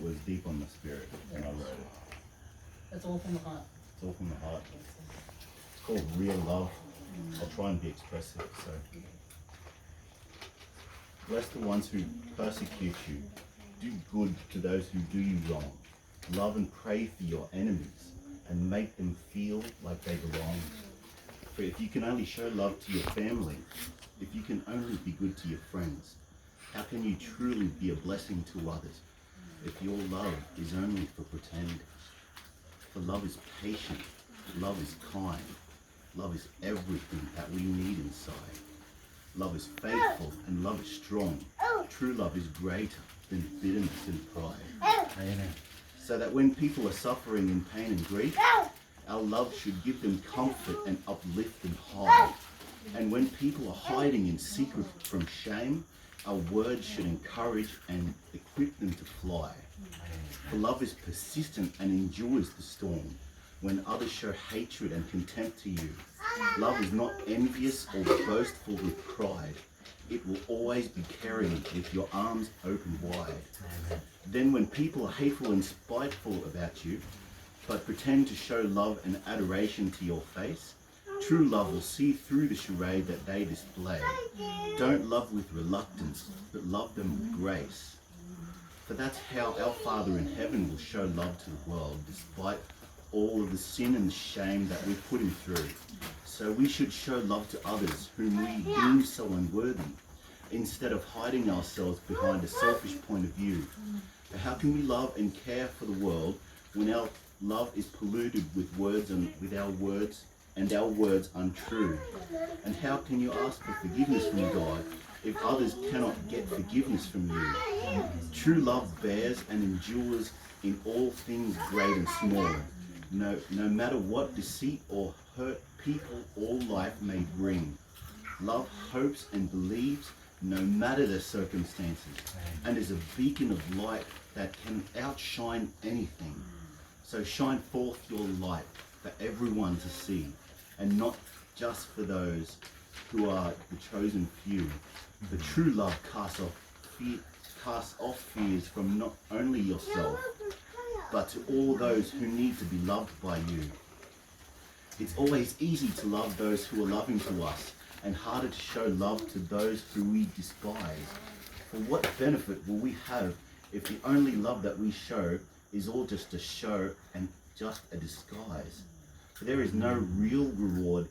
was deep on the spirit when I wrote it. It's all from the heart. It's all from the heart. It's called real love. I'll try and be expressive. So, bless the ones who persecute you. Do good to those who do you wrong. Love and pray for your enemies and make them feel like they belong. For if you can only show love to your family, if you can only be good to your friends, how can you truly be a blessing to others if your love is only for pretend? For love is patient, love is kind, love is everything that we need inside. Love is faithful and love is strong. True love is greater than bitterness and pride. Amen. So that when people are suffering in pain and grief, our love should give them comfort and uplift them high. And when people are hiding in secret from shame, our words should encourage and equip them to fly. For love is persistent and endures the storm. When others show hatred and contempt to you, love is not envious or boastful with pride. It will always be caring with your arms open wide. Then when people are hateful and spiteful about you, but pretend to show love and adoration to your face, true love will see through the charade that they display. Don't love with reluctance, but love them with grace. For that's how our Father in heaven will show love to the world, despite all of the sin and shame that we've put him through. So we should show love to others whom we deem so unworthy, instead of hiding ourselves behind a selfish point of view. For how can we love and care for the world when our love is polluted with words and with our words untrue? And how can you ask for forgiveness from God if others cannot get forgiveness from you? True love bears and endures in all things great and small. No matter what deceit or hurt people or life may bring. Love hopes and believes no matter the circumstances, and is a beacon of light that can outshine anything. So shine forth your light for everyone to see, and not just for those who are the chosen few. The true love casts off fears from not only yourself, but to all those who need to be loved by you. It's always easy to love those who are loving to us, and harder to show love to those who we despise. For what benefit will we have if the only love that we show is all just a show and just a disguise? For there is no real reward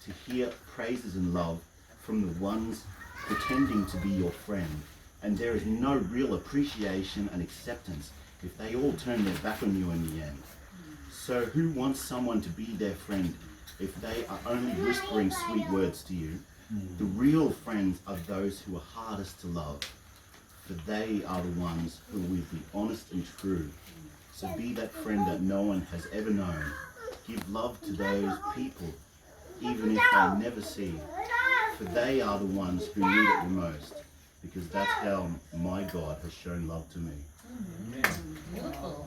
to hear praises and love from the ones pretending to be your friend, and there is no real appreciation and acceptance if they all turn their back on you in the end. So who wants someone to be their friend if they are only whispering sweet words to you? The real friends are those who are hardest to love, for they are the ones who will be honest and true. So be that friend that no one has ever known. Give love to those people, even if they never see, for they are the ones who need it the most, because that's how my God has shown love to me. Beautiful.